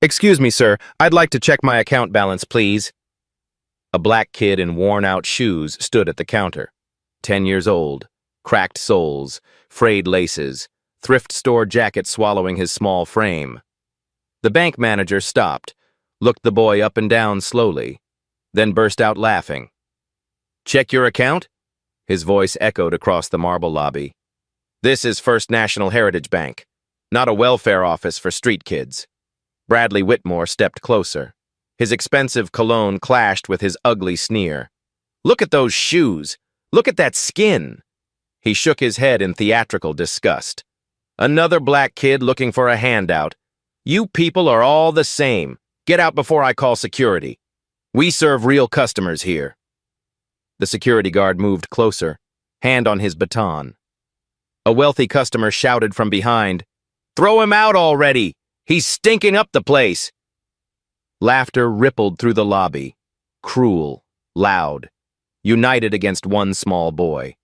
Excuse me, sir. I'd like to check my account balance, please. A black kid in worn-out shoes stood at the counter. 10 years old, cracked soles, frayed laces, thrift store jacket swallowing his small frame. The bank manager stopped, looked the boy up and down slowly, then burst out laughing. "Check your account?" His voice echoed across the marble lobby. "This is First National Heritage Bank, not a welfare office for street kids." Bradley Whitmore stepped closer. His expensive cologne clashed with his ugly sneer. "Look at those shoes! Look at that skin!" He shook his head in theatrical disgust. "Another black kid looking for a handout. You people are all the same. Get out before I call security. We serve real customers here." The security guard moved closer, hand on his baton. A wealthy customer shouted from behind, "Throw him out already! He's stinking up the place!" Laughter rippled through the lobby, cruel, loud, united against one small boy.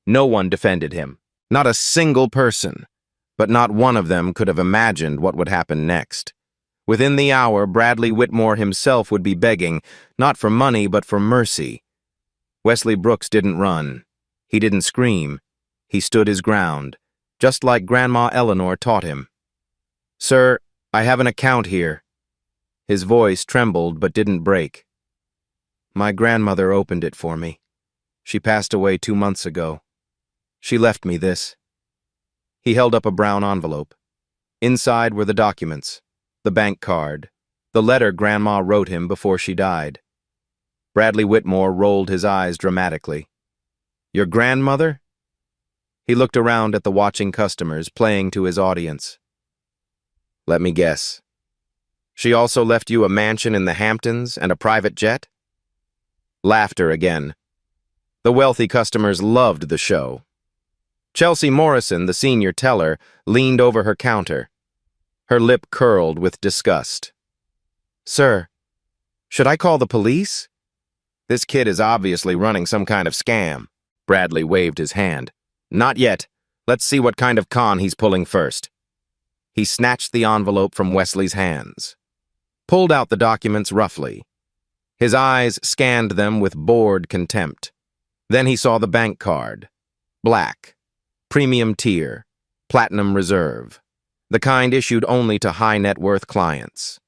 No one defended him, not a single person, but not one of them could have imagined what would happen next. Within the hour, Bradley Whitmore himself would be begging, not for money, but for mercy. Wesley Brooks didn't run. He didn't scream. He stood his ground, just like Grandma Eleanor taught him. "Sir, I have an account here." His voice trembled but didn't break. "My grandmother opened it for me. She passed away 2 months ago. She left me this." He held up a brown envelope. Inside were the documents, the bank card, the letter Grandma wrote him before she died. Bradley Whitmore rolled his eyes dramatically. "Your grandmother?" He looked around at the watching customers, playing to his audience. "Let me guess. She also left you a mansion in the Hamptons and a private jet?" Laughter again. The wealthy customers loved the show. Chelsea Morrison, the senior teller, leaned over her counter. Her lip curled with disgust. "Sir, should I call the police?" "This kid is obviously running some kind of scam." Bradley waved his hand. "Not yet. Let's see what kind of con he's pulling first." He snatched the envelope from Wesley's hands, pulled out the documents roughly. His eyes scanned them with bored contempt. Then he saw the bank card. Black, premium tier, platinum reserve, the kind issued only to high-net-worth clients.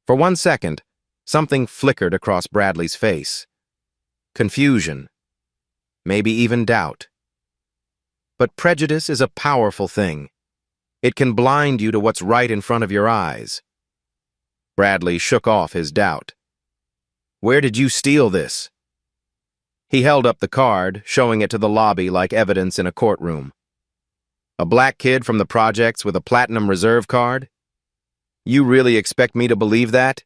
For 1 second, something flickered across Bradley's face. Confusion, maybe even doubt. But prejudice is a powerful thing. It can blind you to what's right in front of your eyes. Bradley shook off his doubt. "Where did you steal this?" He held up the card, showing it to the lobby like evidence in a courtroom. "A black kid from the projects with a platinum reserve card? You really expect me to believe that?"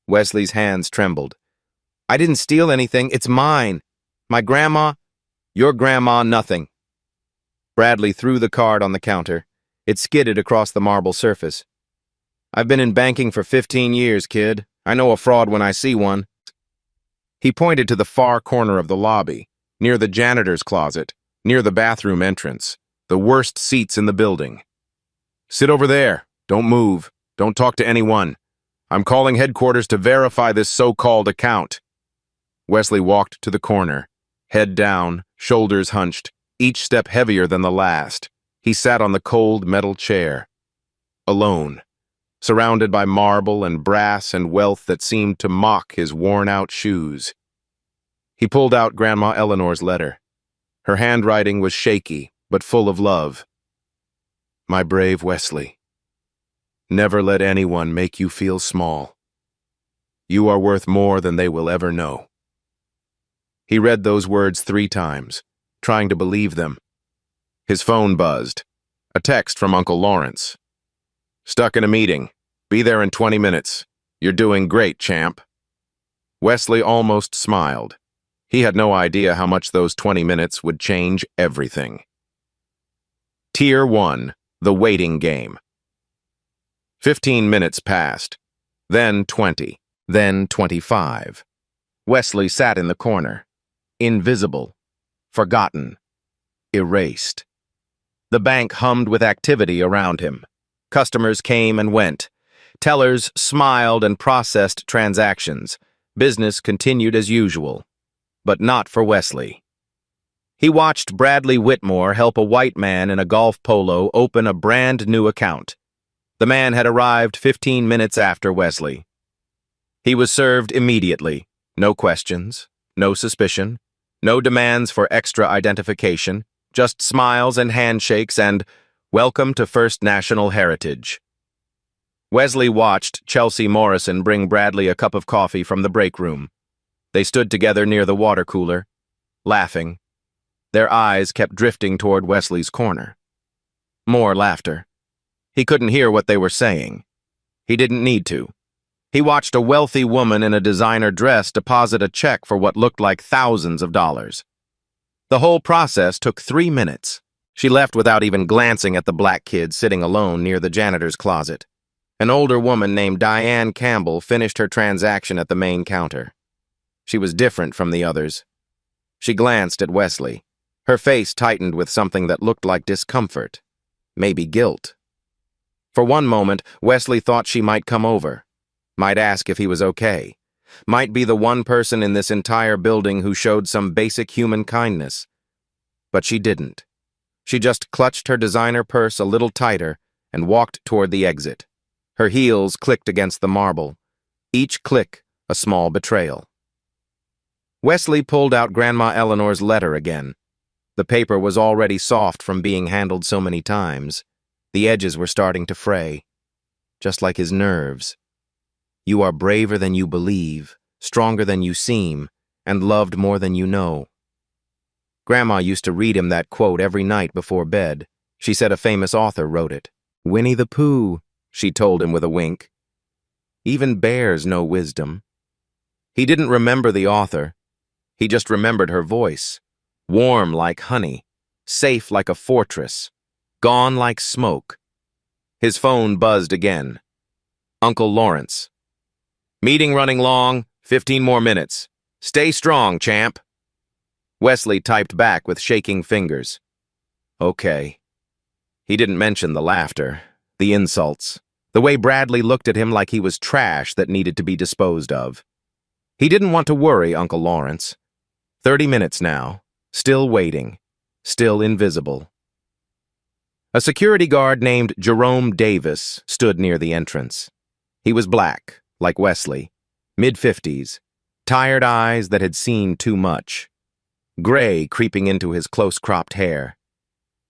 Wesley's hands trembled. "I didn't steal anything. It's mine. My grandma—" "Your grandma, nothing." Bradley threw the card on the counter. It skidded across the marble surface. "I've been in banking for 15 years, kid. I know a fraud when I see one." He pointed to the far corner of the lobby, near the janitor's closet, near the bathroom entrance, the worst seats in the building. "Sit over there. Don't move. Don't talk to anyone. I'm calling headquarters to verify this so-called account." Wesley walked to the corner, head down, shoulders hunched, each step heavier than the last. He sat on the cold metal chair, alone, surrounded by marble and brass and wealth that seemed to mock his worn-out shoes. He pulled out Grandma Eleanor's letter. Her handwriting was shaky, but full of love. "My brave Wesley, never let anyone make you feel small. You are worth more than they will ever know." He read those words 3 times, trying to believe them. His phone buzzed. A text from Uncle Lawrence. "Stuck in a meeting. Be there in 20 minutes. You're doing great, champ." Wesley almost smiled. He had no idea how much those 20 minutes would change everything. Tier 1, the waiting game. 15 minutes passed, then 20, then 25. Wesley sat in the corner, invisible, forgotten, erased. The bank hummed with activity around him. Customers came and went. Tellers smiled and processed transactions. Business continued as usual. But not for Wesley. He watched Bradley Whitmore help a white man in a golf polo open a brand new account. The man had arrived 15 minutes after Wesley. He was served immediately. No questions, no suspicion, no demands for extra identification, just smiles and handshakes and, "Welcome to First National Heritage." Wesley watched Chelsea Morrison bring Bradley a cup of coffee from the break room. They stood together near the water cooler, laughing. Their eyes kept drifting toward Wesley's corner. More laughter. He couldn't hear what they were saying. He didn't need to. He watched a wealthy woman in a designer dress deposit a check for what looked like thousands of dollars. The whole process took 3 minutes. She left without even glancing at the black kid sitting alone near the janitor's closet. An older woman named Diane Campbell finished her transaction at the main counter. She was different from the others. She glanced at Wesley. Her face tightened with something that looked like discomfort, maybe guilt. For one moment, Wesley thought she might come over, might ask if he was okay, might be the one person in this entire building who showed some basic human kindness. But she didn't. She just clutched her designer purse a little tighter and walked toward the exit. Her heels clicked against the marble, each click a small betrayal. Wesley pulled out Grandma Eleanor's letter again. The paper was already soft from being handled so many times. The edges were starting to fray, just like his nerves. "You are braver than you believe, stronger than you seem, and loved more than you know." Grandma used to read him that quote every night before bed. She said a famous author wrote it. "Winnie the Pooh," she told him with a wink. "Even bears know wisdom." He didn't remember the author. He just remembered her voice. Warm like honey, safe like a fortress, gone like smoke. His phone buzzed again. Uncle Lawrence. "Meeting running long, 15 more minutes. Stay strong, champ." Wesley typed back with shaking fingers. Okay. He didn't mention the laughter, the insults, the way Bradley looked at him like he was trash that needed to be disposed of. He didn't want to worry Uncle Lawrence. 30 minutes now, still waiting, still invisible. A security guard named Jerome Davis stood near the entrance. He was black, like Wesley, mid-50s, tired eyes that had seen too much, gray creeping into his close-cropped hair.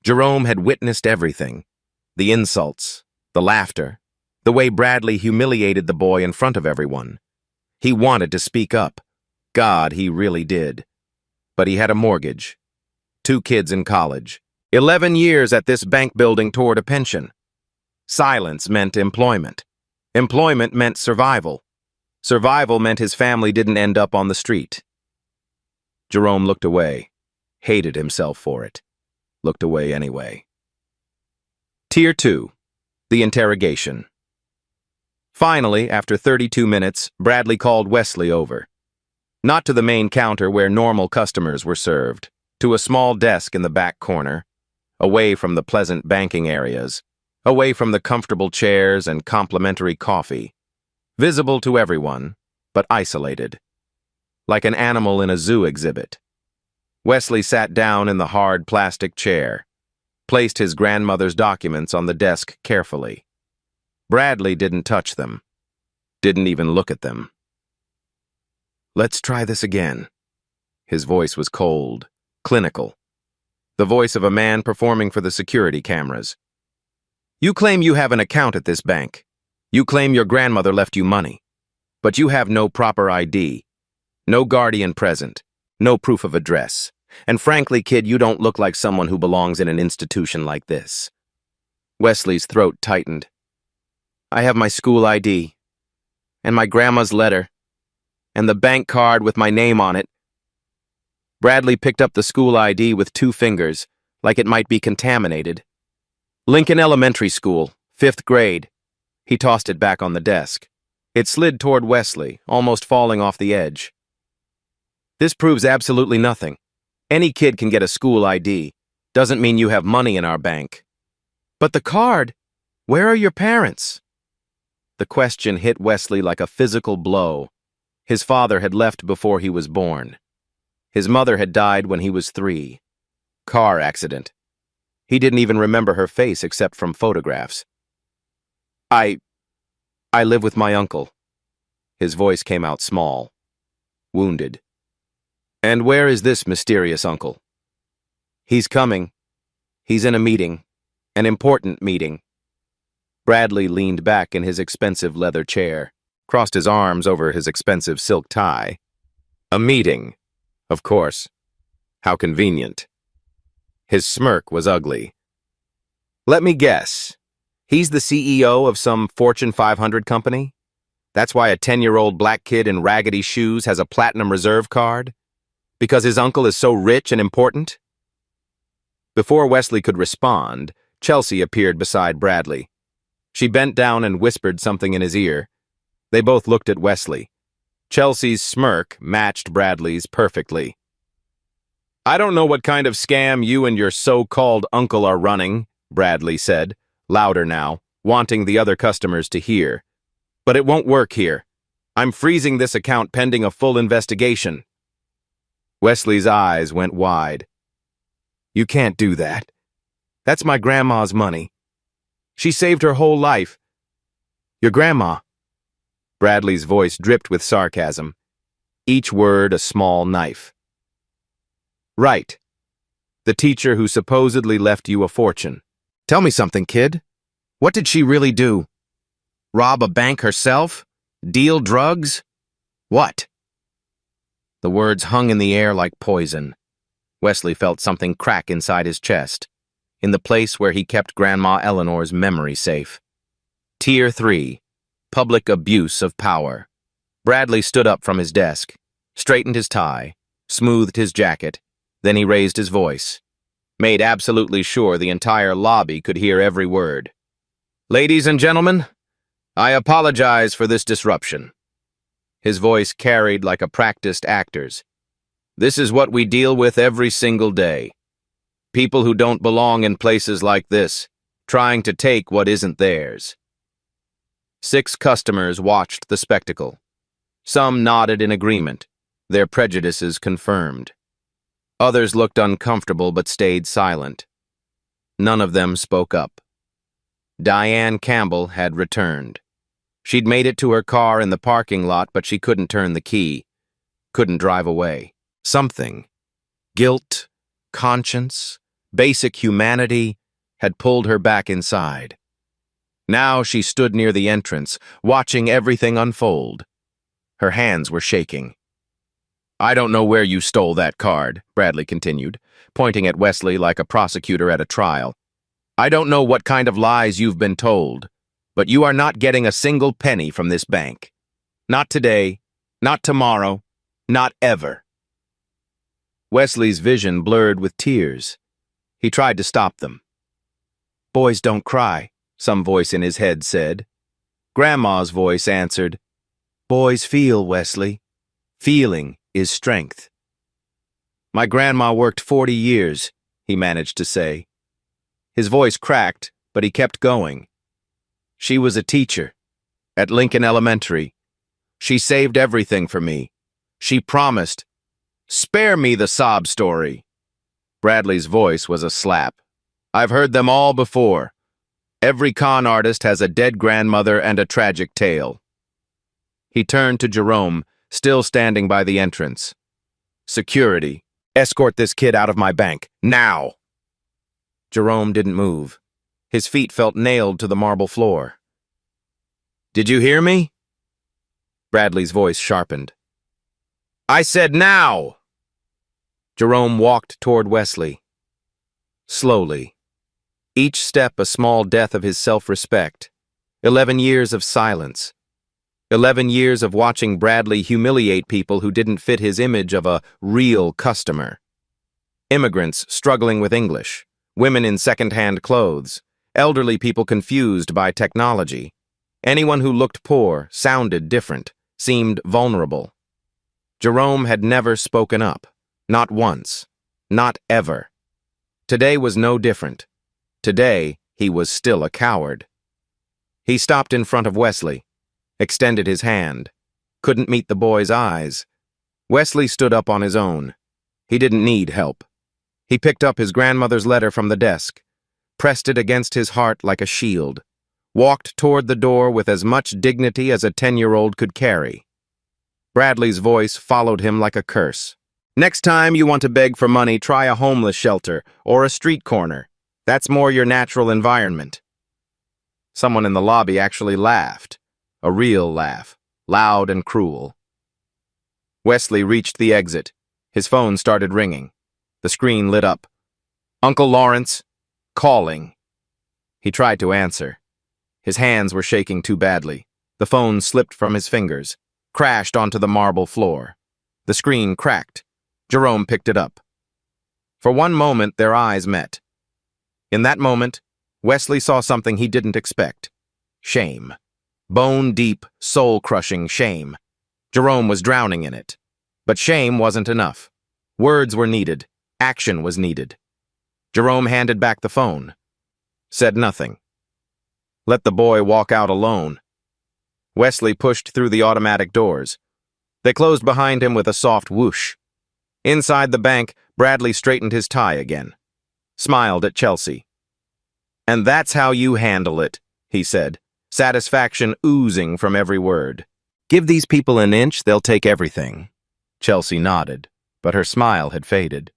Jerome had witnessed everything, the insults, the laughter, the way Bradley humiliated the boy in front of everyone. He wanted to speak up. God, he really did. But he had a mortgage, 2 kids in college, 11 years at this bank building toward a pension. Silence meant employment. Employment meant survival. Survival meant his family didn't end up on the street. Jerome looked away, hated himself for it, looked away anyway. Tier 2, the interrogation. Finally, after 32 minutes, Bradley called Wesley over. Not to the main counter where normal customers were served, to a small desk in the back corner, away from the pleasant banking areas, away from the comfortable chairs and complimentary coffee, visible to everyone, but isolated, like an animal in a zoo exhibit. Wesley sat down in the hard plastic chair, placed his grandmother's documents on the desk carefully. Bradley didn't touch them, didn't even look at them. "Let's try this again." His voice was cold, clinical. The voice of a man performing for the security cameras. "You claim you have an account at this bank. You claim your grandmother left you money. But you have no proper ID, no guardian present, no proof of address. And frankly, kid, you don't look like someone who belongs in an institution like this." Wesley's throat tightened. "I have my school ID, and my grandma's letter, and the bank card with my name on it." Bradley picked up the school ID with 2 fingers, like it might be contaminated. "Lincoln Elementary School, 5th grade." He tossed it back on the desk. It slid toward Wesley, almost falling off the edge. "This proves absolutely nothing. Any kid can get a school ID. Doesn't mean you have money in our bank." "But the card? Where are your parents?" The question hit Wesley like a physical blow. His father had left before he was born. His mother had died when he was 3. Car accident. He didn't even remember her face except from photographs. I live with my uncle. His voice came out small, wounded. And where is this mysterious uncle? He's coming. He's in a meeting, an important meeting. Bradley leaned back in his expensive leather chair, crossed his arms over his expensive silk tie. A meeting, of course. How convenient. His smirk was ugly. Let me guess. He's the CEO of some Fortune 500 company? That's why a 10-year-old black kid in raggedy shoes has a platinum reserve card? Because his uncle is so rich and important? Before Wesley could respond, Chelsea appeared beside Bradley. She bent down and whispered something in his ear. They both looked at Wesley. Chelsea's smirk matched Bradley's perfectly. I don't know what kind of scam you and your so-called uncle are running, Bradley said, louder now, wanting the other customers to hear. But it won't work here. I'm freezing this account pending a full investigation. Wesley's eyes went wide. You can't do that. That's my grandma's money. She saved her whole life. Your grandma. Bradley's voice dripped with sarcasm, each word a small knife. Right. The teacher who supposedly left you a fortune. Tell me something, kid. What did she really do? Rob a bank herself? Deal drugs? What? The words hung in the air like poison. Wesley felt something crack inside his chest, in the place where he kept Grandma Eleanor's memory safe. Tier 3. Public abuse of power. Bradley stood up from his desk, straightened his tie, smoothed his jacket, then he raised his voice, made absolutely sure the entire lobby could hear every word. Ladies and gentlemen, I apologize for this disruption. His voice carried like a practiced actor's. This is what we deal with every single day. People who don't belong in places like this, trying to take what isn't theirs. 6 customers watched the spectacle. Some nodded in agreement, their prejudices confirmed. Others looked uncomfortable but stayed silent. None of them spoke up. Diane Campbell had returned. She'd made it to her car in the parking lot, but she couldn't turn the key, couldn't drive away. Something, guilt, conscience, basic humanity, had pulled her back inside. Now she stood near the entrance, watching everything unfold. Her hands were shaking. I don't know where you stole that card, Bradley continued, pointing at Wesley like a prosecutor at a trial. I don't know what kind of lies you've been told, but you are not getting a single penny from this bank. Not today, not tomorrow, not ever. Wesley's vision blurred with tears. He tried to stop them. Boys don't cry, some voice in his head said. Grandma's voice answered, Boys feel, Wesley. Feeling is strength. My grandma worked 40 years, he managed to say. His voice cracked, but he kept going. She was a teacher at Lincoln Elementary. She saved everything for me. She promised. Spare me the sob story. Bradley's voice was a slap. I've heard them all before. Every con artist has a dead grandmother and a tragic tale. He turned to Jerome, still standing by the entrance. Security. Escort this kid out of my bank, now! Jerome didn't move. His feet felt nailed to the marble floor. Did you hear me? Bradley's voice sharpened. I said now! Jerome walked toward Wesley. Slowly. Each step a small death of his self-respect. 11 years of silence. 11 years of watching Bradley humiliate people who didn't fit his image of a real customer. Immigrants struggling with English. Women in second-hand clothes. Elderly people confused by technology. Anyone who looked poor, sounded different, seemed vulnerable. Jerome had never spoken up. Not once. Not ever. Today was no different. Today, he was still a coward. He stopped in front of Wesley, extended his hand. Couldn't meet the boy's eyes. Wesley stood up on his own. He didn't need help. He picked up his grandmother's letter from the desk, pressed it against his heart like a shield, walked toward the door with as much dignity as a 10-year-old could carry. Bradley's voice followed him like a curse. Next time you want to beg for money, try a homeless shelter or a street corner. That's more your natural environment. Someone in the lobby actually laughed. A real laugh, loud and cruel. Wesley reached the exit. His phone started ringing. The screen lit up. Uncle Lawrence, calling. He tried to answer. His hands were shaking too badly. The phone slipped from his fingers, crashed onto the marble floor. The screen cracked. Jerome picked it up. For one moment, their eyes met. In that moment, Wesley saw something he didn't expect. Shame. Bone-deep, soul-crushing shame. Jerome was drowning in it. But shame wasn't enough. Words were needed. Action was needed. Jerome handed back the phone. Said nothing. Let the boy walk out alone. Wesley pushed through the automatic doors. They closed behind him with a soft whoosh. Inside the bank, Bradley straightened his tie again. Smiled at Chelsea. And that's how you handle it, he said, satisfaction oozing from every word. Give these people an inch, they'll take everything. Chelsea nodded, but her smile had faded.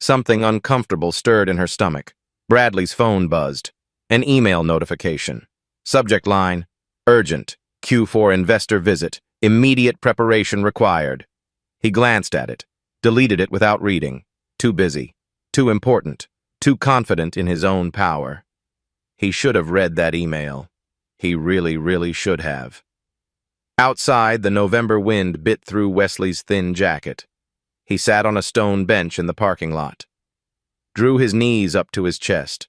Something uncomfortable stirred in her stomach. Bradley's phone buzzed. An email notification. Subject line, urgent, Q4 investor visit, immediate preparation required. He glanced at it, deleted it without reading. Too busy, too important, too confident in his own power. He should have read that email. He really, really should have. Outside, the November wind bit through Wesley's thin jacket. He sat on a stone bench in the parking lot, drew his knees up to his chest,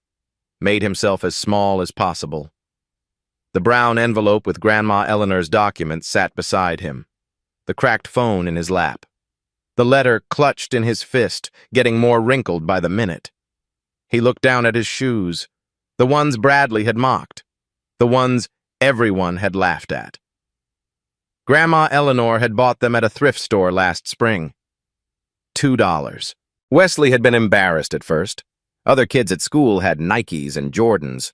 made himself as small as possible. The brown envelope with Grandma Eleanor's documents sat beside him, the cracked phone in his lap. The letter clutched in his fist, getting more wrinkled by the minute. He looked down at his shoes, the ones Bradley had mocked, the ones everyone had laughed at. Grandma Eleanor had bought them at a thrift store last spring. $2. Wesley had been embarrassed at first. Other kids at school had Nikes and Jordans.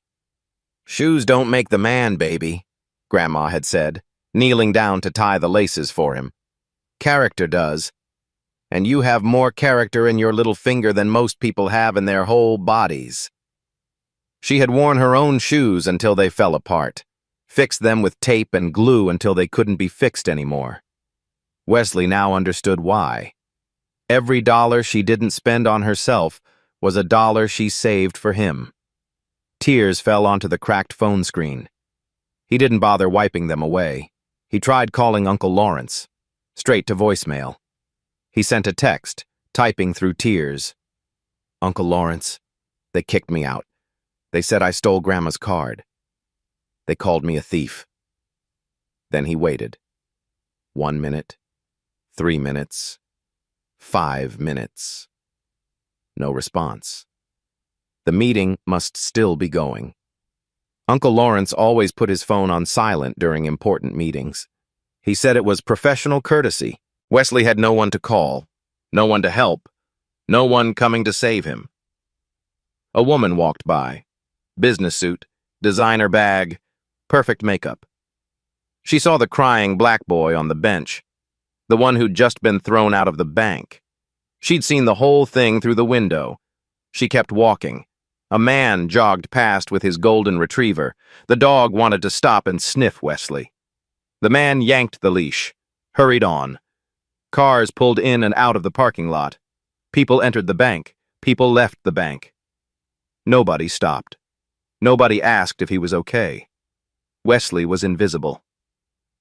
Shoes don't make the man, baby, Grandma had said, kneeling down to tie the laces for him. Character does. And you have more character in your little finger than most people have in their whole bodies. She had worn her own shoes until they fell apart, fixed them with tape and glue until they couldn't be fixed anymore. Wesley now understood why. Every dollar she didn't spend on herself was a dollar she saved for him. Tears fell onto the cracked phone screen. He didn't bother wiping them away. He tried calling Uncle Lawrence, straight to voicemail. He sent a text, typing through tears. Uncle Lawrence, they kicked me out. They said I stole Grandma's card. They called me a thief. Then he waited. 1 minute, 3 minutes, 5 minutes. No response. The meeting must still be going. Uncle Lawrence always put his phone on silent during important meetings. He said it was professional courtesy. Wesley had no one to call, no one to help, no one coming to save him. A woman walked by. Business suit, designer bag, perfect makeup. She saw the crying black boy on the bench, the one who'd just been thrown out of the bank. She'd seen the whole thing through the window. She kept walking. A man jogged past with his golden retriever. The dog wanted to stop and sniff Wesley. The man yanked the leash, hurried on. Cars pulled in and out of the parking lot. People entered the bank. People left the bank. Nobody stopped. Nobody asked if he was okay. Wesley was invisible.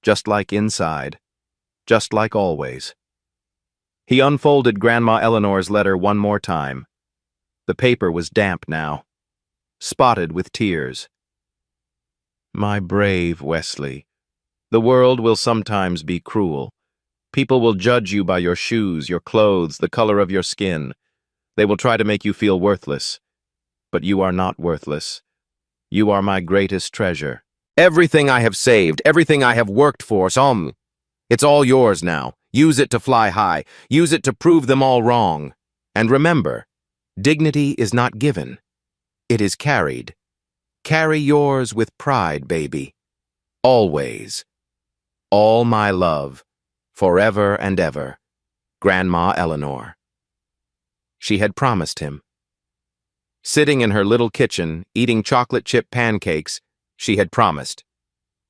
Just like inside. Just like always. He unfolded Grandma Eleanor's letter one more time. The paper was damp now, spotted with tears. My brave Wesley, the world will sometimes be cruel. People will judge you by your shoes, your clothes, the color of your skin. They will try to make you feel worthless. But you are not worthless. You are my greatest treasure. Everything I have saved, everything I have worked for, it's all yours now. Use it to fly high. Use it to prove them all wrong. And remember, dignity is not given. It is carried. Carry yours with pride, baby. Always. All my love, forever and ever. Grandma Eleanor. She had promised him. Sitting in her little kitchen, eating chocolate chip pancakes, she had promised.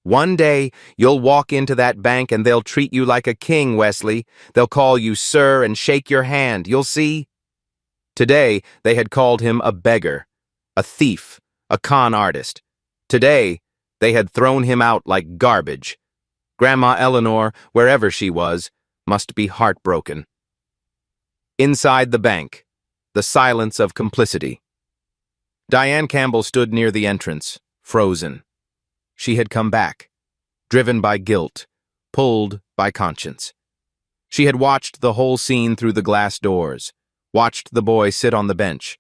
One day, you'll walk into that bank and they'll treat you like a king, Wesley. They'll call you sir and shake your hand, you'll see. Today, they had called him a beggar, a thief, a con artist. Today, they had thrown him out like garbage. Grandma Eleanor, wherever she was, must be heartbroken. Inside the bank, the silence of complicity. Diane Campbell stood near the entrance, frozen. She had come back, driven by guilt, pulled by conscience. She had watched the whole scene through the glass doors, watched the boy sit on the bench,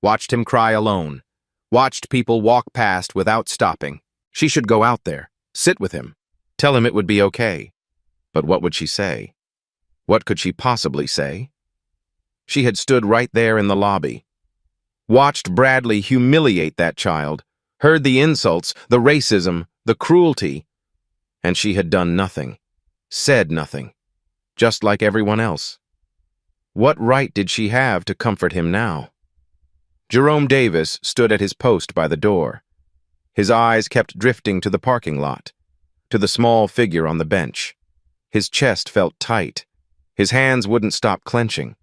watched him cry alone, watched people walk past without stopping. She should go out there, sit with him, tell him it would be okay. But what would she say? What could she possibly say? She had stood right there in the lobby, watched Bradley humiliate that child, heard the insults, the racism, the cruelty, and she had done nothing, said nothing, just like everyone else. What right did she have to comfort him now? Jerome Davis stood at his post by the door. His eyes kept drifting to the parking lot, to the small figure on the bench. His chest felt tight. His hands wouldn't stop clenching.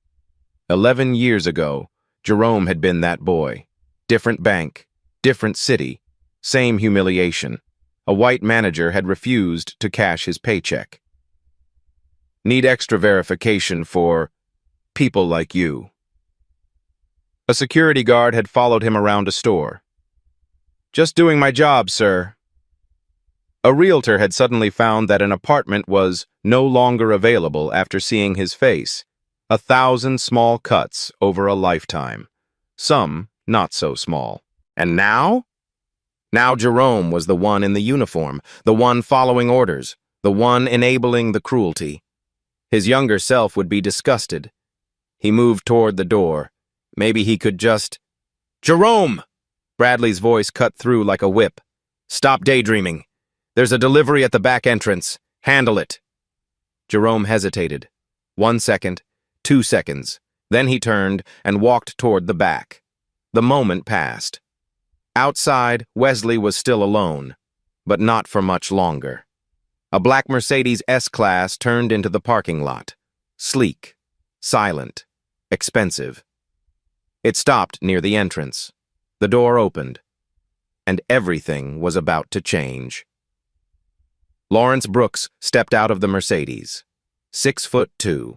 11 years ago, Jerome had been that boy. Different bank, different city, same humiliation. A white manager had refused to cash his paycheck. Need extra verification for people like you. A security guard had followed him around a store. Just doing my job, sir. A realtor had suddenly found that an apartment was no longer available after seeing his face. 1,000 small cuts over a lifetime. Some not so small. And now? Now Jerome was the one in the uniform, the one following orders, the one enabling the cruelty. His younger self would be disgusted. He moved toward the door. Maybe he could just... Jerome! Bradley's voice cut through like a whip. Stop daydreaming. There's a delivery at the back entrance. Handle it. Jerome hesitated. 1 second, 2 seconds. Then he turned and walked toward the back. The moment passed. Outside, Wesley was still alone, but not for much longer. A black Mercedes S-Class turned into the parking lot. Sleek, silent, expensive. It stopped near the entrance. The door opened, and everything was about to change. Lawrence Brooks stepped out of the Mercedes. 6'2",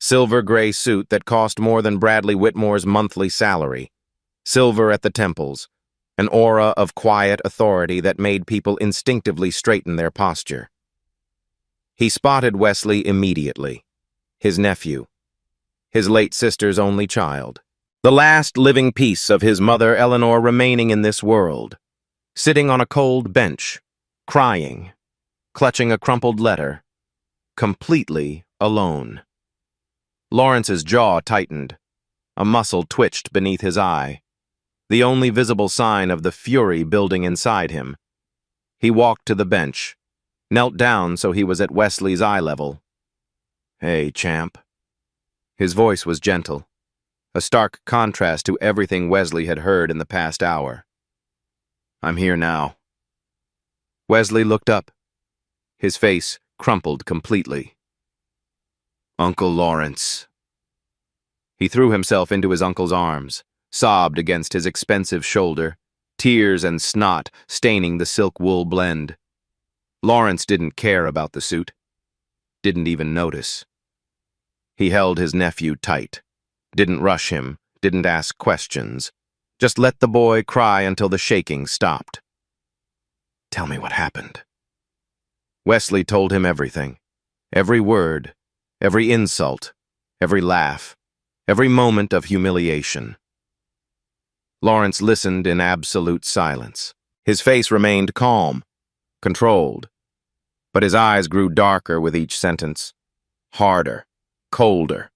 silver gray suit that cost more than Bradley Whitmore's monthly salary. Silver at the temples, an aura of quiet authority that made people instinctively straighten their posture. He spotted Wesley immediately. His nephew. His late sister's only child. The last living piece of his mother Eleanor remaining in this world. Sitting on a cold bench, crying, clutching a crumpled letter, completely alone. Lawrence's jaw tightened. A muscle twitched beneath his eye, the only visible sign of the fury building inside him. He walked to the bench, knelt down so he was at Wesley's eye level. Hey, champ. His voice was gentle, a stark contrast to everything Wesley had heard in the past hour. I'm here now. Wesley looked up. His face crumpled completely. Uncle Lawrence. He threw himself into his uncle's arms, sobbed against his expensive shoulder, tears and snot staining the silk-wool blend. Lawrence didn't care about the suit, didn't even notice. He held his nephew tight, didn't rush him, didn't ask questions, just let the boy cry until the shaking stopped. Tell me what happened. Wesley told him everything, every word, every insult, every laugh, every moment of humiliation. Lawrence listened in absolute silence. His face remained calm, controlled. But his eyes grew darker with each sentence, harder, colder.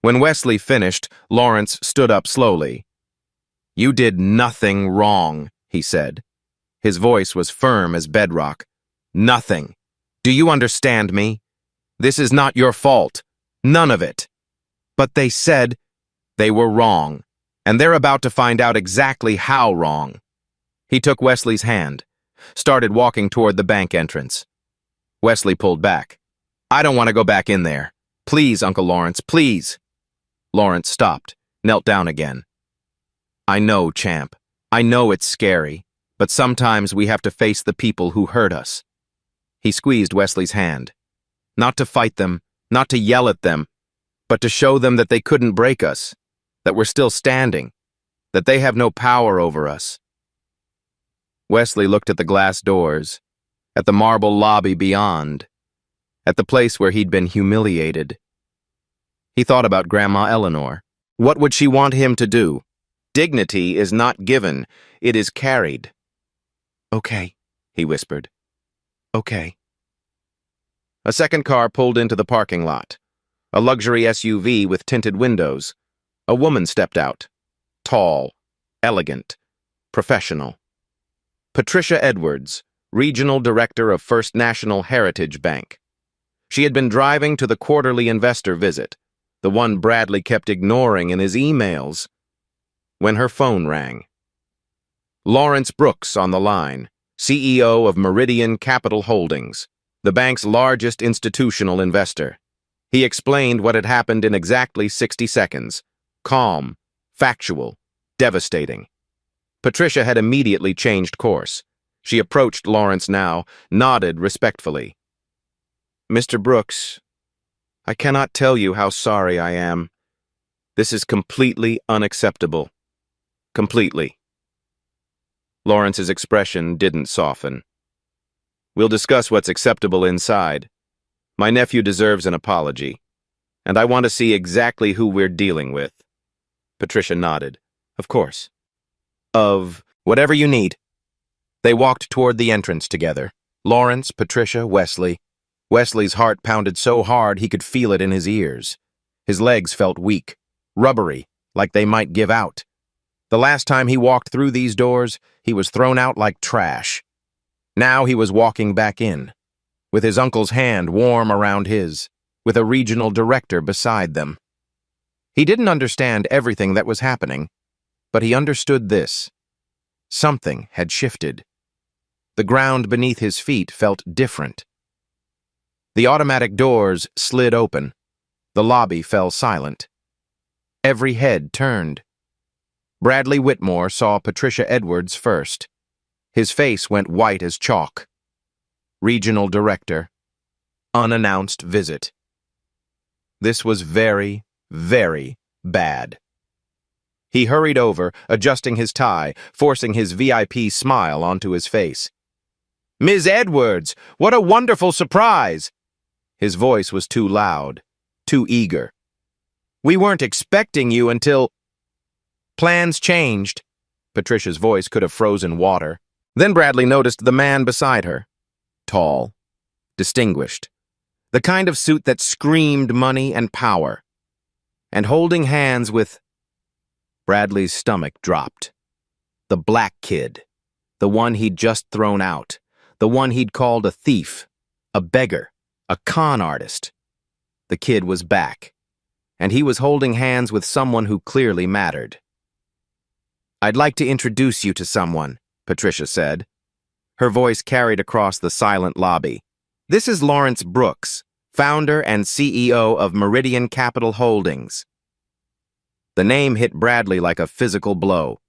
When Wesley finished, Lawrence stood up slowly. "You did nothing wrong," he said. His voice was firm as bedrock. "Nothing. Do you understand me? This is not your fault. None of it." But they said they were wrong, and they're about to find out exactly how wrong. He took Wesley's hand, started walking toward the bank entrance. Wesley pulled back. "I don't want to go back in there. Please, Uncle Lawrence, please." Lawrence stopped, knelt down again. "I know, champ. I know it's scary, but sometimes we have to face the people who hurt us." He squeezed Wesley's hand. Not to fight them, not to yell at them, but to show them that they couldn't break us, that we're still standing, that they have no power over us. Wesley looked at the glass doors, at the marble lobby beyond, at the place where he'd been humiliated. He thought about Grandma Eleanor. What would she want him to do? Dignity is not given, it is carried. "Okay," he whispered. "Okay." A second car pulled into the parking lot. A luxury SUV with tinted windows. A woman stepped out. Tall, elegant, professional. Patricia Edwards, Regional Director of First National Heritage Bank. She had been driving to the quarterly investor visit, the one Bradley kept ignoring in his emails, when her phone rang. Lawrence Brooks on the line, CEO of Meridian Capital Holdings, the bank's largest institutional investor. He explained what had happened in exactly 60 seconds. Calm, factual, devastating. Patricia had immediately changed course. She approached Lawrence now, nodded respectfully. "Mr. Brooks, I cannot tell you how sorry I am. This is completely unacceptable. Completely." Lawrence's expression didn't soften. "We'll discuss what's acceptable inside. My nephew deserves an apology, and I want to see exactly who we're dealing with." Patricia nodded. "Of course." "Of whatever you need." They walked toward the entrance together. Lawrence, Patricia, Wesley. Wesley's heart pounded so hard he could feel it in his ears. His legs felt weak, rubbery, like they might give out. The last time he walked through these doors, he was thrown out like trash. Now he was walking back in, with his uncle's hand warm around his, with a regional director beside them. He didn't understand everything that was happening, but he understood this. Something had shifted. The ground beneath his feet felt different. The automatic doors slid open. The lobby fell silent. Every head turned. Bradley Whitmore saw Patricia Edwards first. His face went white as chalk. Regional Director. Unannounced visit. This was very, very bad. He hurried over, adjusting his tie, forcing his VIP smile onto his face. "Ms. Edwards, what a wonderful surprise!" His voice was too loud, too eager. "We weren't expecting you until—" "Plans changed." Patricia's voice could have frozen water. Then Bradley noticed the man beside her. Tall, distinguished, the kind of suit that screamed money and power. And holding hands with... Bradley's stomach dropped. The black kid, the one he'd just thrown out, the one he'd called a thief, a beggar, a con artist. The kid was back, and he was holding hands with someone who clearly mattered. "I'd like to introduce you to someone," Patricia said. Her voice carried across the silent lobby. "This is Lawrence Brooks, founder and CEO of Meridian Capital Holdings." The name hit Bradley like a physical blow.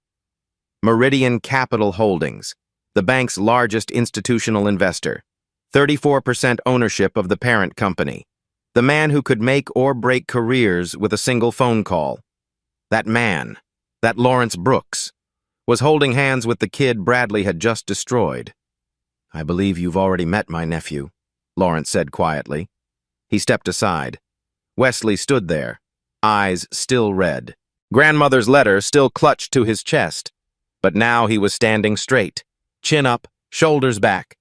Meridian Capital Holdings, the bank's largest institutional investor, 34% ownership of the parent company, the man who could make or break careers with a single phone call. That man, that Lawrence Brooks, was holding hands with the kid Bradley had just destroyed. "I believe you've already met my nephew," Lawrence said quietly. He stepped aside. Wesley stood there, eyes still red. Grandmother's letter still clutched to his chest, but now he was standing straight, chin up, shoulders back,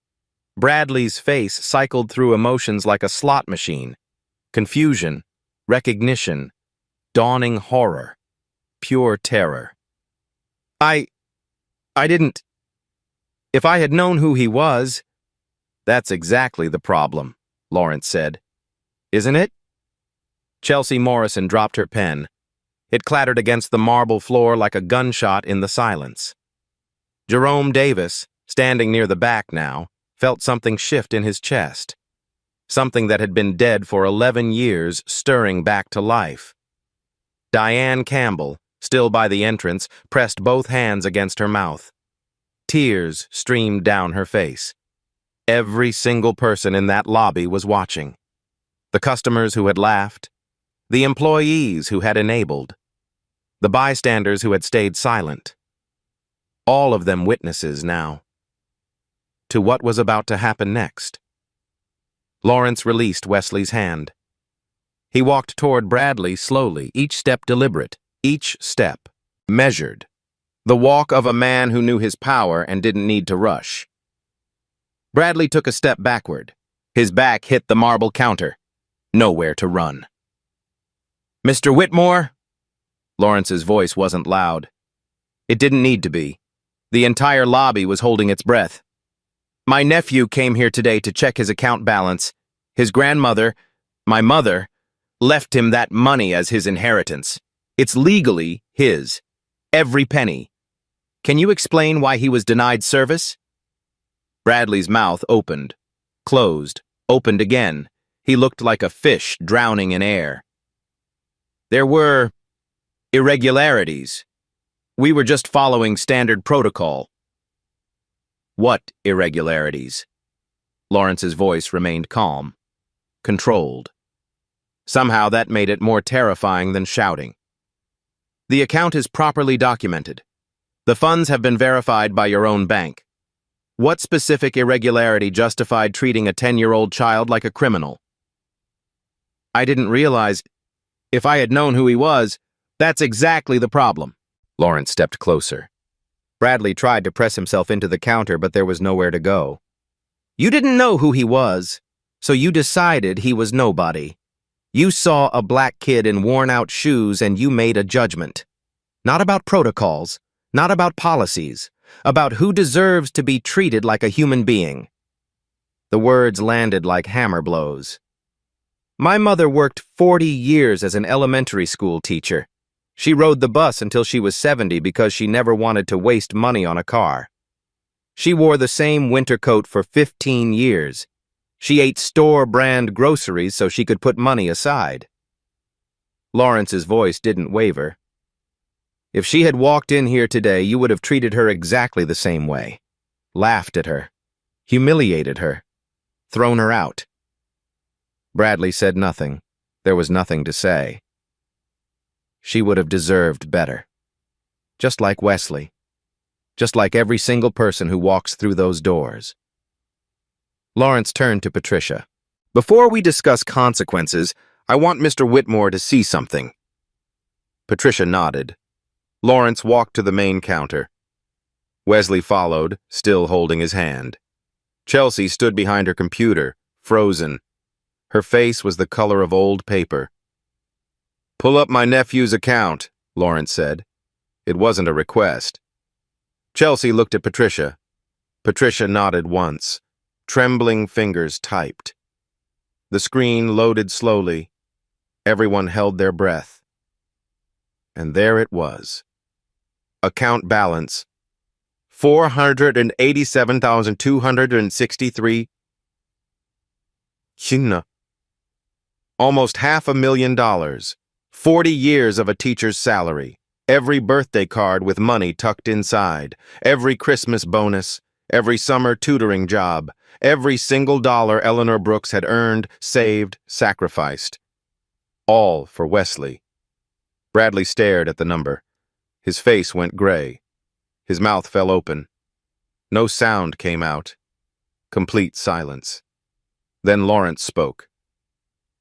Bradley's face cycled through emotions like a slot machine. Confusion, recognition, dawning horror, pure terror. I didn't. If I had known who he was. That's exactly the problem, Lawrence said. Isn't it? Chelsea Morrison dropped her pen. It clattered against the marble floor like a gunshot in the silence. Jerome Davis, standing near the back now, felt something shift in his chest. Something that had been dead for 11 years stirring back to life. Diane Campbell, still by the entrance, pressed both hands against her mouth. Tears streamed down her face. Every single person in that lobby was watching. The customers who had laughed, the employees who had enabled, the bystanders who had stayed silent. All of them witnesses now. To what was about to happen next. Lawrence released Wesley's hand. He walked toward Bradley slowly, each step deliberate, each step measured. The walk of a man who knew his power and didn't need to rush. Bradley took a step backward. His back hit the marble counter. Nowhere to run. Mr. Whitmore? Lawrence's voice wasn't loud. It didn't need to be. The entire lobby was holding its breath. My nephew came here today to check his account balance. His grandmother, my mother, left him that money as his inheritance. It's legally his. Every penny. Can you explain why he was denied service? Bradley's mouth opened, closed, opened again. He looked like a fish drowning in air. There were irregularities. We were just following standard protocol. What irregularities? Lawrence's voice remained calm, controlled. Somehow that made it more terrifying than shouting. The account is properly documented. The funds have been verified by your own bank. What specific irregularity justified treating a 10-year-old child like a criminal? I didn't realize. If I had known who he was, that's exactly the problem. Lawrence stepped closer. Bradley tried to press himself into the counter, but there was nowhere to go. You didn't know who he was, so you decided he was nobody. You saw a black kid in worn-out shoes and you made a judgment. Not about protocols, not about policies, about who deserves to be treated like a human being. The words landed like hammer blows. My mother worked 40 years as an elementary school teacher. She rode the bus until she was 70 because she never wanted to waste money on a car. She wore the same winter coat for 15 years. She ate store-brand groceries so she could put money aside. Lawrence's voice didn't waver. If she had walked in here today, you would have treated her exactly the same way. Laughed at her. Humiliated her. Thrown her out. Bradley said nothing. There was nothing to say. She would have deserved better. Just like Wesley. Just like every single person who walks through those doors. Lawrence turned to Patricia. Before we discuss consequences, I want Mr. Whitmore to see something. Patricia nodded. Lawrence walked to the main counter. Wesley followed, still holding his hand. Chelsea stood behind her computer, frozen. Her face was the color of old paper. Pull up my nephew's account, Lawrence said. It wasn't a request. Chelsea looked at Patricia. Patricia nodded once. Trembling fingers typed. The screen loaded slowly. Everyone held their breath. And there it was. Account balance, $487,263. Almost $500,000. 40 years of a teacher's salary. Every birthday card with money tucked inside. Every Christmas bonus. Every summer tutoring job. Every single dollar Eleanor Brooks had earned, saved, sacrificed. All for Wesley. Bradley stared at the number. His face went gray. His mouth fell open. No sound came out. Complete silence. Then Lawrence spoke.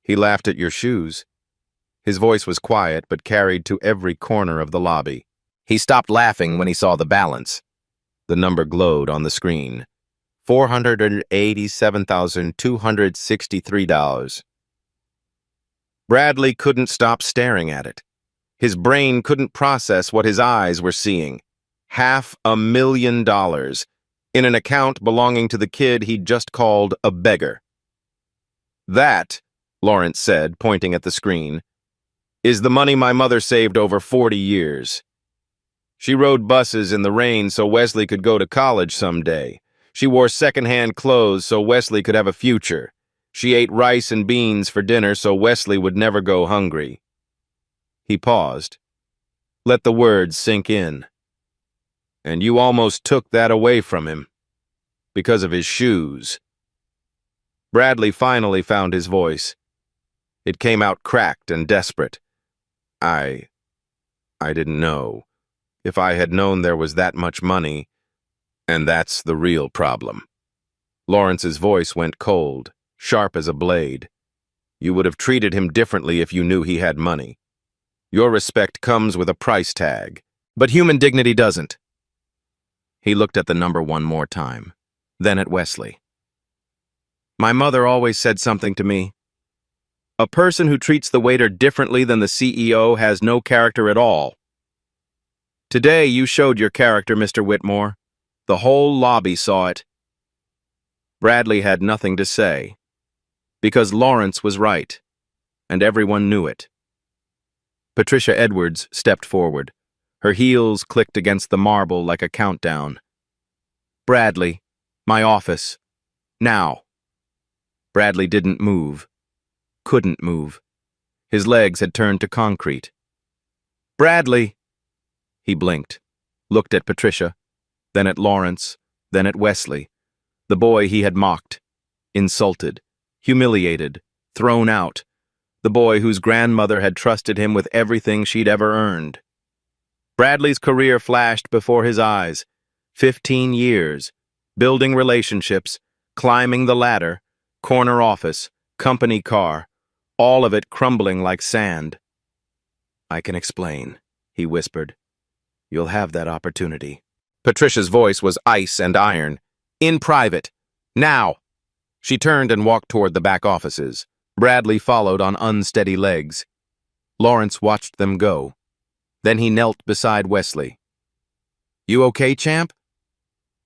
He laughed at your shoes. His voice was quiet but carried to every corner of the lobby. He stopped laughing when he saw the balance. The number glowed on the screen. $487,263. Bradley couldn't stop staring at it. His brain couldn't process what his eyes were seeing. $500,000 in an account belonging to the kid he'd just called a beggar. "That," Lawrence said, pointing at the screen, "is the money my mother saved over 40 years. She rode buses in the rain so Wesley could go to college someday. She wore secondhand clothes so Wesley could have a future. She ate rice and beans for dinner so Wesley would never go hungry." He paused. Let the words sink in. "And you almost took that away from him. Because of his shoes." Bradley finally found his voice. It came out cracked and desperate. I didn't know. If I had known there was that much money, and that's the real problem." Lawrence's voice went cold, sharp as a blade. "You would have treated him differently if you knew he had money. Your respect comes with a price tag, but human dignity doesn't." He looked at the number one more time, then at Wesley. "My mother always said something to me. A person who treats the waiter differently than the CEO has no character at all. Today you showed your character, Mr. Whitmore. The whole lobby saw it." Bradley had nothing to say, because Lawrence was right, and everyone knew it. Patricia Edwards stepped forward. Her heels clicked against the marble like a countdown. "Bradley, my office. Now." Bradley didn't move. Couldn't move. His legs had turned to concrete. "Bradley!" He blinked, looked at Patricia, then at Lawrence, then at Wesley, the boy he had mocked, insulted, humiliated, thrown out, the boy whose grandmother had trusted him with everything she'd ever earned. Bradley's career flashed before his eyes. 15 years, building relationships, climbing the ladder, corner office, company car, all of it crumbling like sand. "I can explain," he whispered. "You'll have that opportunity." Patricia's voice was ice and iron. "In private. Now." She turned and walked toward the back offices. Bradley followed on unsteady legs. Lawrence watched them go. Then he knelt beside Wesley. "You okay, champ?"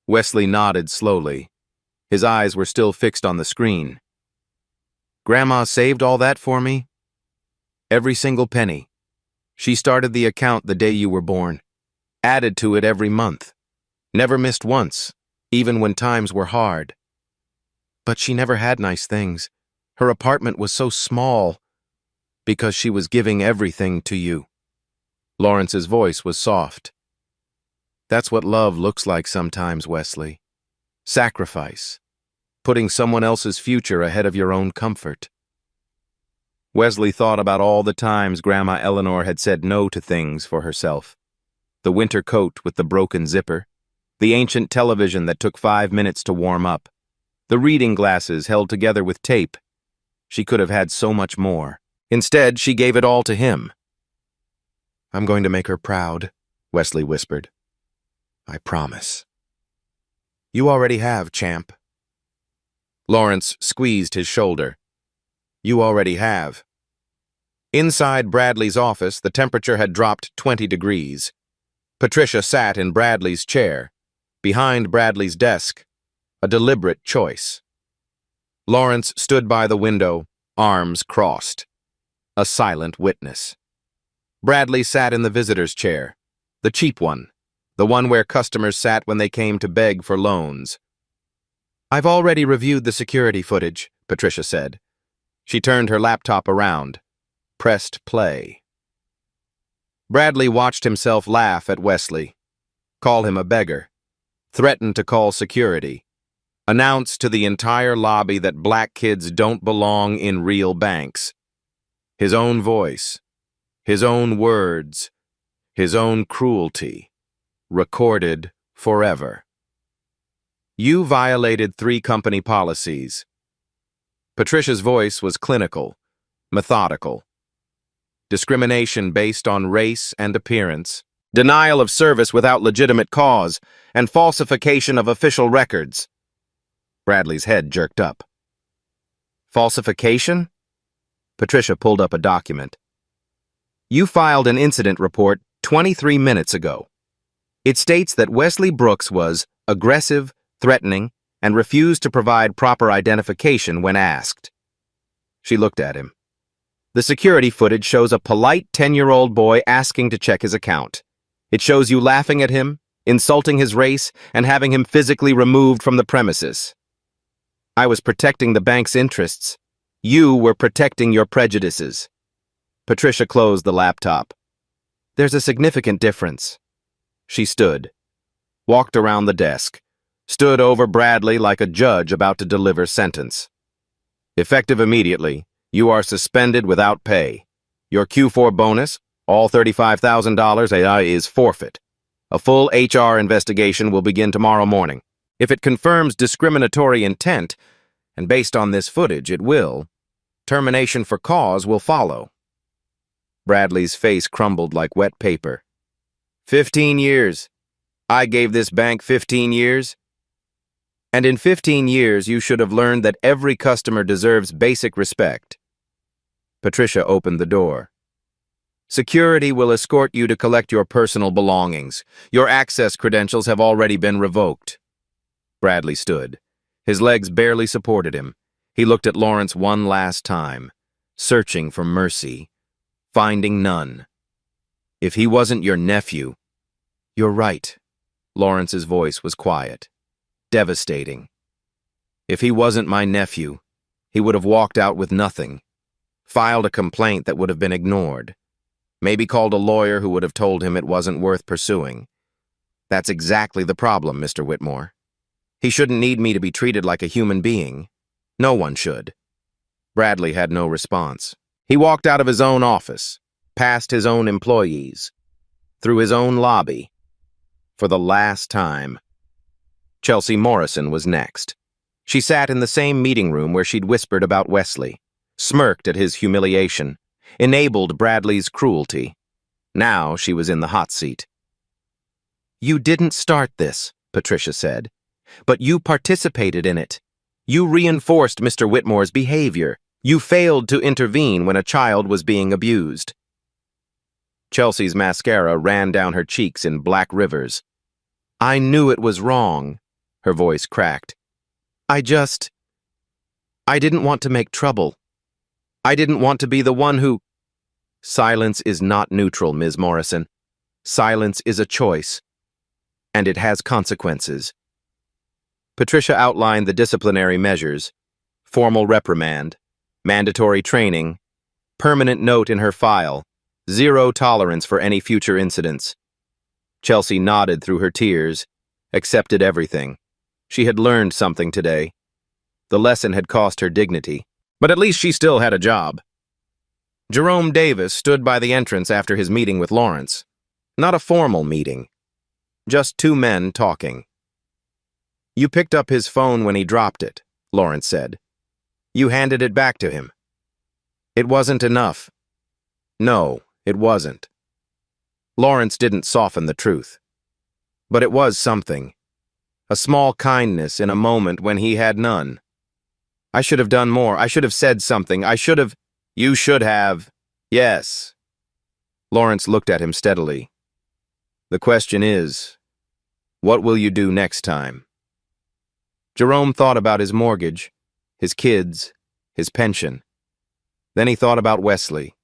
Wesley nodded slowly. His eyes were still fixed on the screen. "Grandma saved all that for me? Every single penny. She started the account the day you were born. Added to it every month. Never missed once, even when times were hard. But she never had nice things. Her apartment was so small because she was giving everything to you." Lawrence's voice was soft. "That's what love looks like sometimes, Wesley. Sacrifice. Putting someone else's future ahead of your own comfort." Wesley thought about all the times Grandma Eleanor had said no to things for herself. The winter coat with the broken zipper, the ancient television that took 5 minutes to warm up, the reading glasses held together with tape. She could have had so much more. Instead, she gave it all to him. "I'm going to make her proud," Wesley whispered. "I promise." "You already have, champ." Lawrence squeezed his shoulder. "You already have." Inside Bradley's office, the temperature had dropped 20 degrees. Patricia sat in Bradley's chair, behind Bradley's desk, a deliberate choice. Lawrence stood by the window, arms crossed, a silent witness. Bradley sat in the visitor's chair, the cheap one, the one where customers sat when they came to beg for loans. "I've already reviewed the security footage," Patricia said. She turned her laptop around, pressed play. Bradley watched himself laugh at Wesley, call him a beggar, threaten to call security, announce to the entire lobby that black kids don't belong in real banks. His own voice, his own words, his own cruelty, recorded forever. "You violated 3 company policies." Patricia's voice was clinical, methodical. Discrimination based on race and appearance, denial of service without legitimate cause, and falsification of official records. Bradley's head jerked up. Falsification? Patricia pulled up a document. You filed an incident report 23 minutes ago. It states that Wesley Brooks was aggressive, threatening, and refused to provide proper identification when asked. She looked at him. The security footage shows a polite 10-year-old boy asking to check his account. It shows you laughing at him, insulting his race, and having him physically removed from the premises. I was protecting the bank's interests. You were protecting your prejudices. Patricia closed the laptop. There's a significant difference. She stood, walked around the desk, stood over Bradley like a judge about to deliver sentence. Effective immediately, you are suspended without pay. Your Q4 bonus, all $35,000, is forfeit. A full HR investigation will begin tomorrow morning. If it confirms discriminatory intent, and based on this footage it will, termination for cause will follow. Bradley's face crumbled like wet paper. 15 years. I gave this bank 15 years. And in 15 years you should have learned that every customer deserves basic respect. Patricia opened the door. Security will escort you to collect your personal belongings. Your access credentials have already been revoked. Bradley stood. His legs barely supported him. He looked at Lawrence one last time, searching for mercy, finding none. If he wasn't your nephew— You're right. Lawrence's voice was quiet, devastating. If he wasn't my nephew, he would have walked out with nothing, filed a complaint that would have been ignored, maybe called a lawyer who would have told him it wasn't worth pursuing. That's exactly the problem, Mr. Whitmore. He shouldn't need me to be treated like a human being. No one should. Bradley had no response. He walked out of his own office, past his own employees, through his own lobby. For the last time. Chelsea Morrison was next. She sat in the same meeting room where she'd whispered about Wesley, smirked at his humiliation, enabled Bradley's cruelty. Now she was in the hot seat. You didn't start this, Patricia said, but you participated in it. You reinforced Mr. Whitmore's behavior. You failed to intervene when a child was being abused. Chelsea's mascara ran down her cheeks in black rivers. I knew it was wrong, her voice cracked. I didn't want to make trouble. I didn't want to be the one who— Silence is not neutral, Ms. Morrison. Silence is a choice, and it has consequences. Patricia outlined the disciplinary measures: formal reprimand, mandatory training, permanent note in her file, 0 tolerance for any future incidents. Chelsea nodded through her tears, accepted everything. She had learned something today. The lesson had cost her dignity, but at least she still had a job. Jerome Davis stood by the entrance after his meeting with Lawrence. Not a formal meeting, just two men talking. You picked up his phone when he dropped it, Lawrence said. You handed it back to him. It wasn't enough. No, it wasn't. Lawrence didn't soften the truth. But it was something. A small kindness in a moment when he had none. I should have done more. I should have said something. You should have. Yes. Lawrence looked at him steadily. The question is, what will you do next time? Jerome thought about his mortgage, his kids, his pension. Then he thought about Wesley,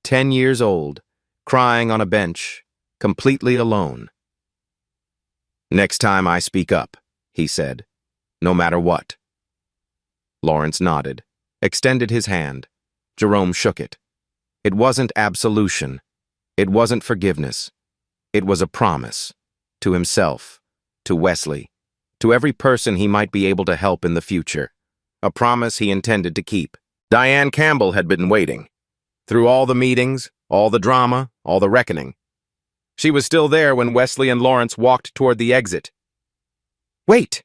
10 years old, crying on a bench, completely alone. Next time I speak up, he said, no matter what. Lawrence nodded, extended his hand. Jerome shook it. It wasn't absolution. It wasn't forgiveness. It was a promise. To himself, to Wesley, to every person he might be able to help in the future. A promise he intended to keep. Diane Campbell had been waiting. Through all the meetings, all the drama, all the reckoning. She was still there when Wesley and Lawrence walked toward the exit. Wait!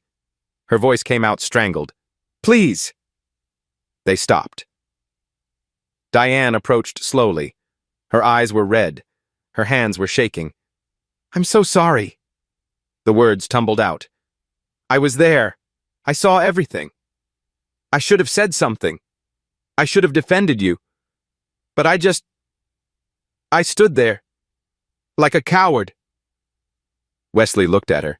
Her voice came out strangled. Please! They stopped. Diane approached slowly. Her eyes were red. Her hands were shaking. I'm so sorry. The words tumbled out. I was there. I saw everything. I should have said something. I should have defended you. But I stood there. Like a coward. Wesley looked at her.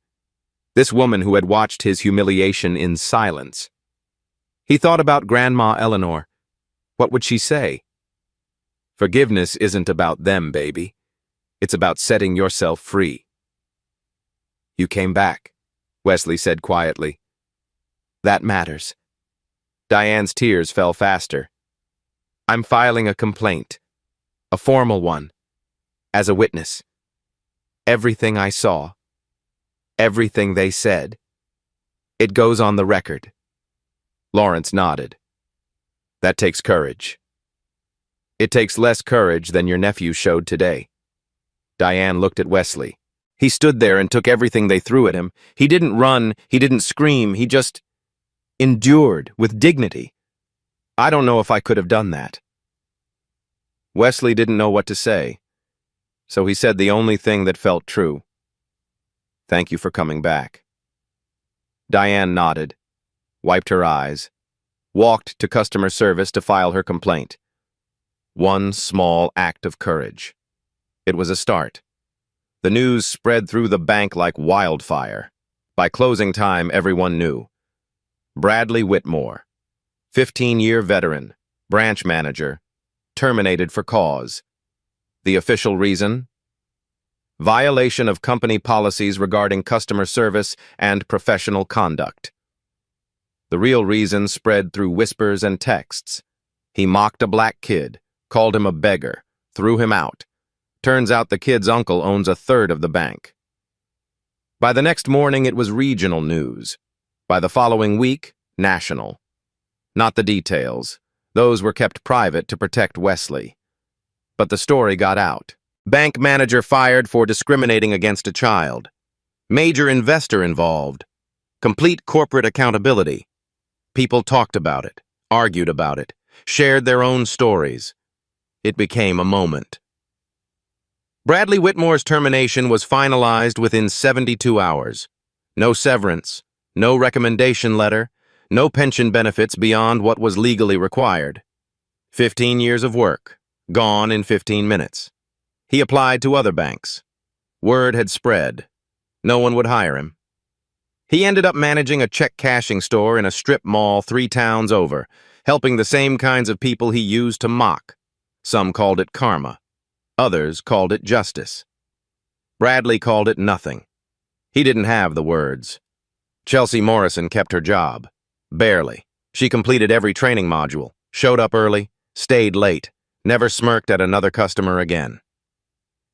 This woman who had watched his humiliation in silence. He thought about Grandma Eleanor. What would she say? Forgiveness isn't about them, baby. It's about setting yourself free. You came back, Wesley said quietly. That matters. Diane's tears fell faster. I'm filing a complaint. A formal one. As a witness. Everything I saw. Everything they said. It goes on the record. Lawrence nodded. That takes courage. It takes less courage than your nephew showed today. Diane looked at Wesley. He stood there and took everything they threw at him. He didn't run, he didn't scream, he just endured with dignity. I don't know if I could have done that. Wesley didn't know what to say, so he said the only thing that felt true. Thank you for coming back. Diane nodded, wiped her eyes, walked to customer service to file her complaint. One small act of courage. It was a start. The news spread through the bank like wildfire. By closing time, everyone knew. Bradley Whitmore, 15-year veteran, branch manager, terminated for cause. The official reason? Violation of company policies regarding customer service and professional conduct. The real reason spread through whispers and texts. He mocked a black kid, called him a beggar, threw him out. Turns out the kid's uncle owns a third of the bank. By the next morning, it was regional news. By the following week, national. Not the details. Those were kept private to protect Wesley. But the story got out. Bank manager fired for discriminating against a child. Major investor involved. Complete corporate accountability. People talked about it, argued about it, shared their own stories. It became a moment. Bradley Whitmore's termination was finalized within 72 hours. No severance, no recommendation letter, no pension benefits beyond what was legally required. 15 years of work, gone in 15 minutes. He applied to other banks. Word had spread. No one would hire him. He ended up managing a check cashing store in a strip mall 3 towns over, helping the same kinds of people he used to mock. Some called it karma. Others called it justice. Bradley called it nothing. He didn't have the words. Chelsea Morrison kept her job. Barely. She completed every training module, showed up early, stayed late, never smirked at another customer again.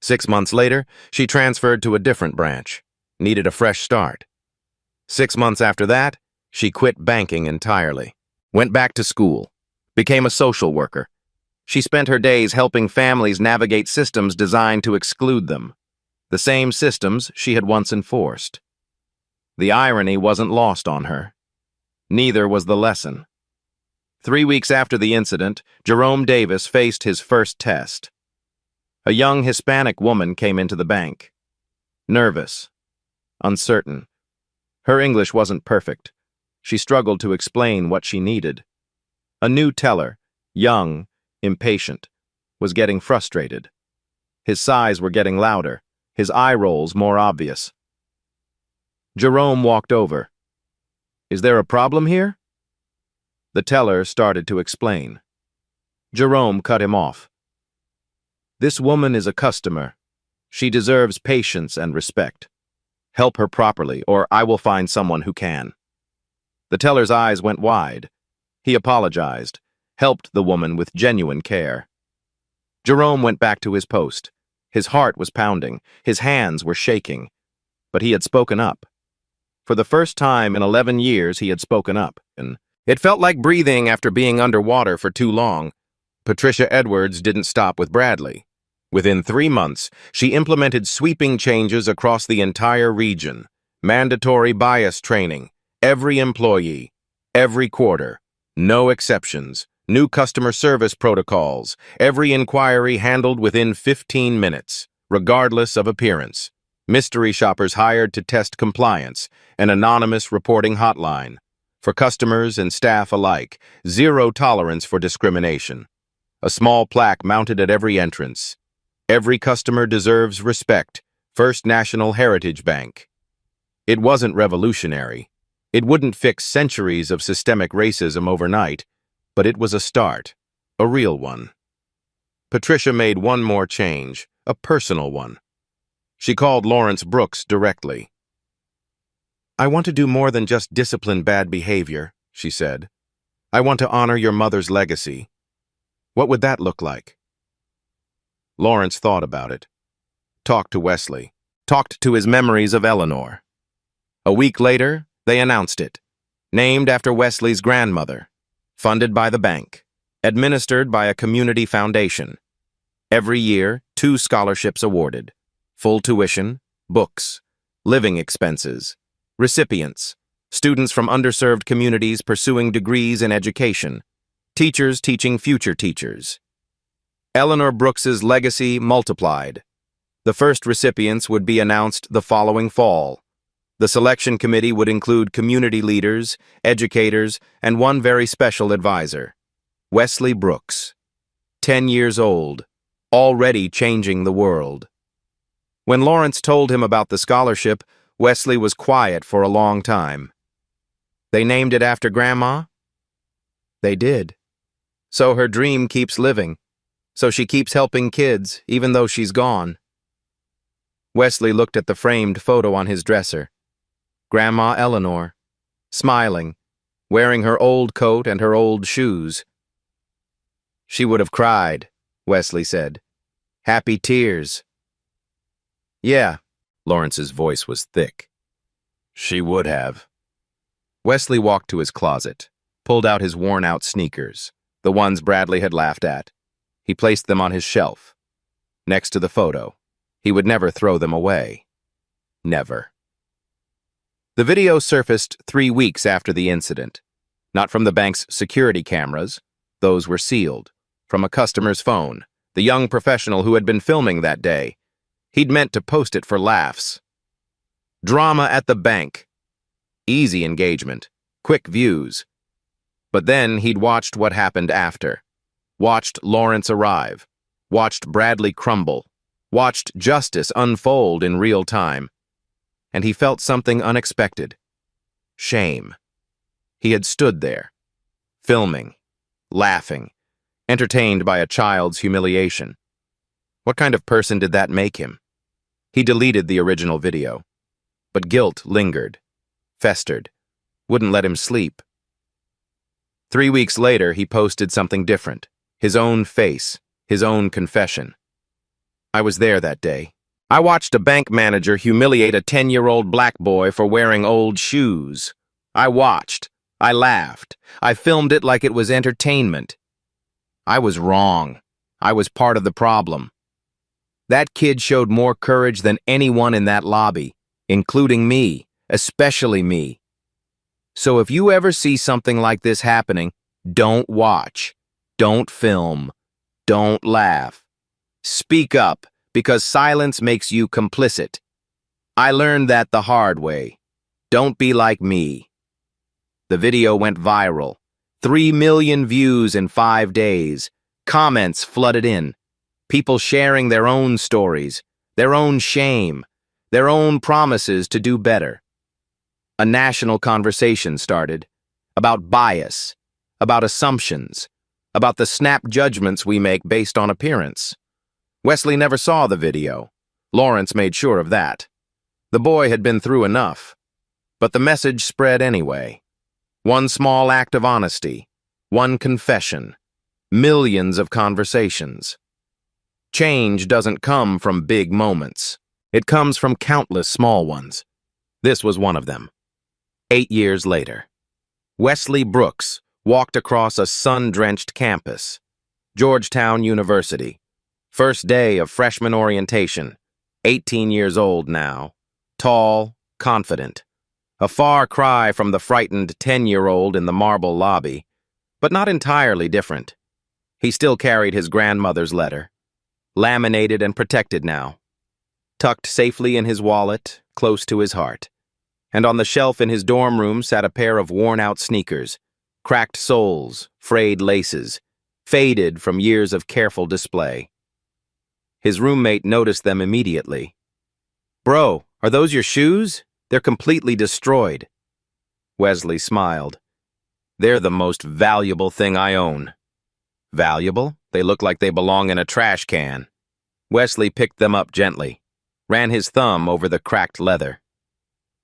6 months later, she transferred to a different branch, needed a fresh start. 6 months after that, she quit banking entirely, went back to school, became a social worker. She spent her days helping families navigate systems designed to exclude them, the same systems she had once enforced. The irony wasn't lost on her. Neither was the lesson. 3 weeks after the incident, Jerome Davis faced his first test. A young Hispanic woman came into the bank. Nervous, uncertain. Her English wasn't perfect. She struggled to explain what she needed. A new teller, young, impatient, was getting frustrated. His sighs were getting louder, his eye rolls more obvious. Jerome walked over. Is there a problem here? The teller started to explain. Jerome cut him off. This woman is a customer. She deserves patience and respect. Help her properly, or I will find someone who can. The teller's eyes went wide. He apologized, helped the woman with genuine care. Jerome went back to his post. His heart was pounding, his hands were shaking, but he had spoken up. For the first time in 11 years, he had spoken up. It felt like breathing after being underwater for too long. Patricia Edwards didn't stop with Bradley. Within 3 months, she implemented sweeping changes across the entire region. Mandatory bias training, every employee, every quarter, no exceptions. New customer service protocols, every inquiry handled within 15 minutes, regardless of appearance. Mystery shoppers hired to test compliance, an anonymous reporting hotline. For customers and staff alike, zero tolerance for discrimination. A small plaque mounted at every entrance. Every customer deserves respect. First National Heritage Bank. It wasn't revolutionary. It wouldn't fix centuries of systemic racism overnight, but it was a start, a real one. Patricia made one more change, a personal one. She called Lawrence Brooks directly. "I want to do more than just discipline bad behavior," she said. "I want to honor your mother's legacy. What would that look like?" Lawrence thought about it. Talked to Wesley. Talked to his memories of Eleanor. A week later, they announced it. Named after Wesley's grandmother. Funded by the bank. Administered by a community foundation. Every year, 2 scholarships awarded. Full tuition, books, living expenses. Recipients, students from underserved communities pursuing degrees in education. Teachers teaching future teachers. Eleanor Brooks's legacy multiplied. The first recipients would be announced the following fall. The selection committee would include community leaders, educators, and one very special advisor. Wesley Brooks. 10 years old, already changing the world. When Lawrence told him about the scholarship, Wesley was quiet for a long time. "They named it after Grandma?" "They did. So her dream keeps living. So she keeps helping kids, even though she's gone." Wesley looked at the framed photo on his dresser. Grandma Eleanor, smiling, wearing her old coat and her old shoes. "She would have cried," Wesley said. "Happy tears." "Yeah," Lawrence's voice was thick. "She would have." Wesley walked to his closet, pulled out his worn-out sneakers, the ones Bradley had laughed at. He placed them on his shelf, next to the photo. He would never throw them away. Never. The video surfaced 3 weeks after the incident. Not from the bank's security cameras. Those were sealed. From a customer's phone, the young professional who had been filming that day. He'd meant to post it for laughs. Drama at the bank. Easy engagement. Quick views. But then he'd watched what happened after. Watched Lawrence arrive. Watched Bradley crumble. Watched justice unfold in real time. And he felt something unexpected. Shame. He had stood there, filming, laughing, entertained by a child's humiliation. What kind of person did that make him? He deleted the original video. But guilt lingered, festered, wouldn't let him sleep. 3 weeks later, he posted something different. His own face, his own confession. "I was there that day. I watched a bank manager humiliate a 10-year-old black boy for wearing old shoes. I watched. I laughed. I filmed it like it was entertainment. I was wrong. I was part of the problem. That kid showed more courage than anyone in that lobby, including me, especially me. So if you ever see something like this happening, don't watch. Don't film. Don't laugh. Speak up, because silence makes you complicit. I learned that the hard way. Don't be like me." The video went viral. 3 million views in 5 days. Comments flooded in. People sharing their own stories, their own shame, their own promises to do better. A national conversation started about bias, about assumptions, about the snap judgments we make based on appearance. Wesley never saw the video. Lawrence made sure of that. The boy had been through enough. But the message spread anyway. One small act of honesty, one confession, millions of conversations. Change doesn't come from big moments. It comes from countless small ones. This was one of them. 8 years later, Wesley Brooks walked across a sun-drenched campus. Georgetown University. First day of freshman orientation. 18 years old now. Tall, confident. A far cry from the frightened 10-year-old in the marble lobby, but not entirely different. He still carried his grandmother's letter. Laminated and protected now. Tucked safely in his wallet, close to his heart. And on the shelf in his dorm room sat a pair of worn-out sneakers, cracked soles, frayed laces, faded from years of careful display. His roommate noticed them immediately. "Bro, are those your shoes? They're completely destroyed." Wesley smiled. "They're the most valuable thing I own." "Valuable? They look like they belong in a trash can." Wesley picked them up gently, ran his thumb over the cracked leather.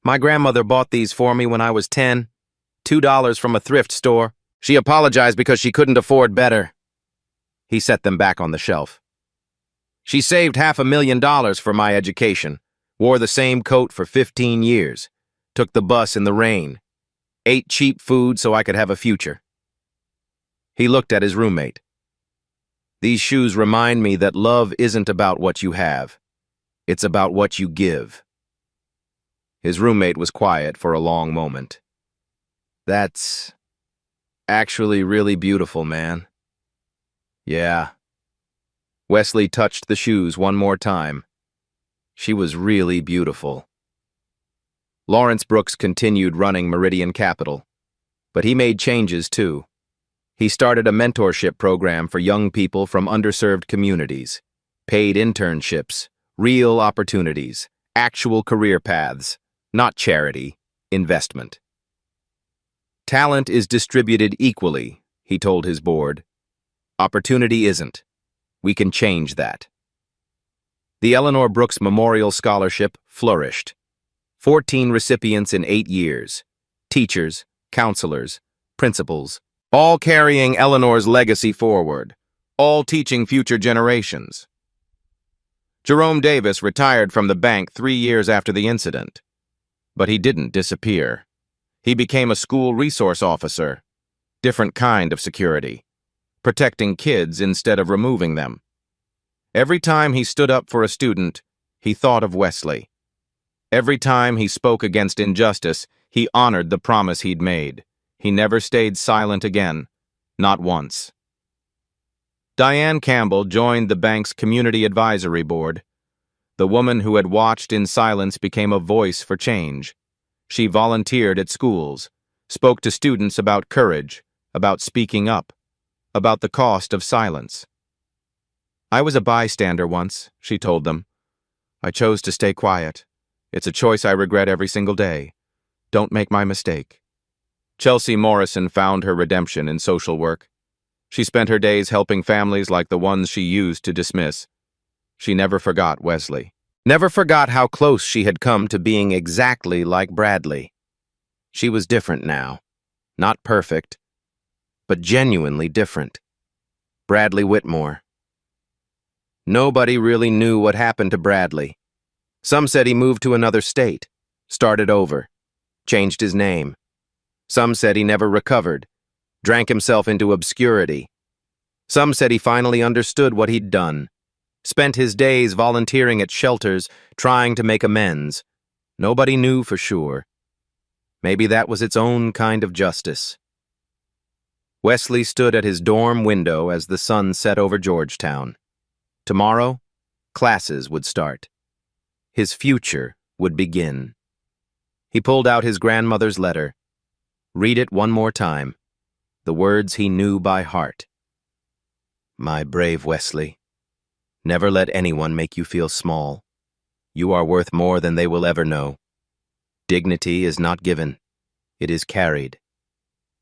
"My grandmother bought these for me when I was 10. $2 from a thrift store. She apologized because she couldn't afford better." He set them back on the shelf. "She saved $500,000 for my education, wore the same coat for 15 years, took the bus in the rain, ate cheap food so I could have a future." He looked at his roommate. "These shoes remind me that love isn't about what you have. It's about what you give." His roommate was quiet for a long moment. "That's actually really beautiful, man." "Yeah." Wesley touched the shoes one more time. She was really beautiful. Lawrence Brooks continued running Meridian Capital, but he made changes too. He started a mentorship program for young people from underserved communities, paid internships, real opportunities, actual career paths, not charity, investment. "Talent is distributed equally," he told his board. "Opportunity isn't. We can change that." The Eleanor Brooks Memorial Scholarship flourished. 14 recipients in 8 years. Teachers, counselors, principals, all carrying Eleanor's legacy forward, all teaching future generations. Jerome Davis retired from the bank 3 years after the incident. But he didn't disappear. He became a school resource officer, different kind of security, protecting kids instead of removing them. Every time he stood up for a student, he thought of Wesley. Every time he spoke against injustice, he honored the promise he'd made. He never stayed silent again, not once. Diane Campbell joined the bank's Community Advisory Board. The woman who had watched in silence became a voice for change. She volunteered at schools, spoke to students about courage, about speaking up, about the cost of silence. "I was a bystander once," she told them. "I chose to stay quiet. It's a choice I regret every single day. Don't make my mistake." Chelsea Morrison found her redemption in social work. She spent her days helping families like the ones she used to dismiss. She never forgot Wesley. Never forgot how close she had come to being exactly like Bradley. She was different now. Not perfect, but genuinely different. Bradley Whitmore. Nobody really knew what happened to Bradley. Some said he moved to another state, started over, changed his name. Some said he never recovered, drank himself into obscurity. Some said he finally understood what he'd done, spent his days volunteering at shelters, trying to make amends. Nobody knew for sure. Maybe that was its own kind of justice. Wesley stood at his dorm window as the sun set over Georgetown. Tomorrow, classes would start. His future would begin. He pulled out his grandmother's letter. Read it one more time. The words he knew by heart. "My brave Wesley, never let anyone make you feel small. You are worth more than they will ever know. Dignity is not given. It is carried.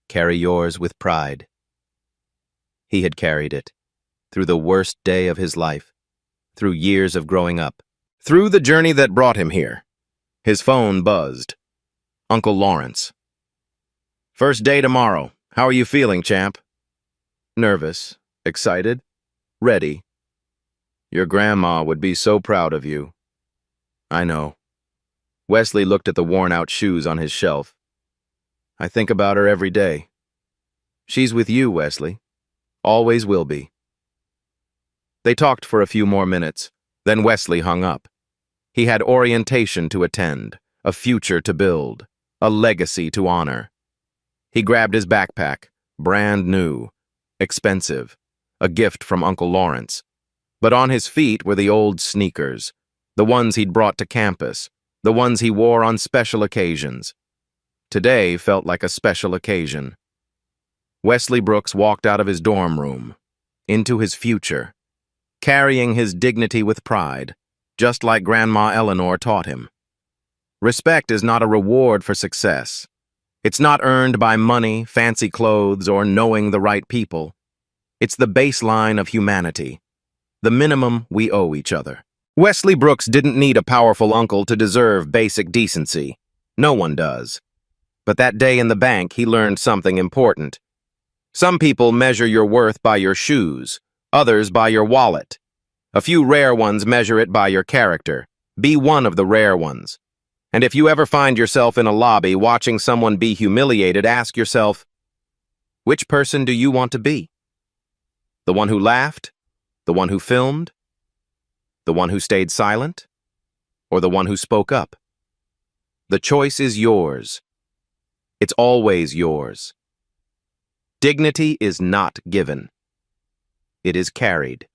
Carry yours with pride." He had carried it, through the worst day of his life, through years of growing up, through the journey that brought him here. His phone buzzed. Uncle Lawrence. "First day tomorrow. How are you feeling, champ?" "Nervous, excited, ready." "Your grandma would be so proud of you." "I know." Wesley looked at the worn-out shoes on his shelf. "I think about her every day." "She's with you, Wesley. Always will be." They talked for a few more minutes, then Wesley hung up. He had orientation to attend, a future to build, a legacy to honor. He grabbed his backpack, brand new, expensive, a gift from Uncle Lawrence. But on his feet were the old sneakers, the ones he'd brought to campus, the ones he wore on special occasions. Today felt like a special occasion. Wesley Brooks walked out of his dorm room, into his future, carrying his dignity with pride, just like Grandma Eleanor taught him. Respect is not a reward for success. It's not earned by money, fancy clothes, or knowing the right people. It's the baseline of humanity, the minimum we owe each other. Wesley Brooks didn't need a powerful uncle to deserve basic decency. No one does. But that day in the bank, he learned something important. Some people measure your worth by your shoes, others by your wallet. A few rare ones measure it by your character. Be one of the rare ones. And if you ever find yourself in a lobby watching someone be humiliated, ask yourself, which person do you want to be? The one who laughed? The one who filmed? The one who stayed silent? Or the one who spoke up? The choice is yours. It's always yours. Dignity is not given. It is carried.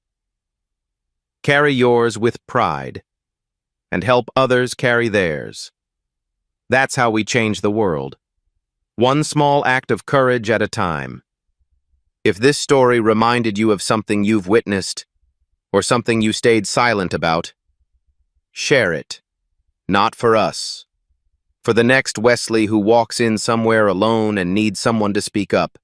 Carry yours with pride, and help others carry theirs. That's how we change the world. One small act of courage at a time. If this story reminded you of something you've witnessed, or something you stayed silent about, share it. Not for us. For the next Wesley who walks in somewhere alone and needs someone to speak up.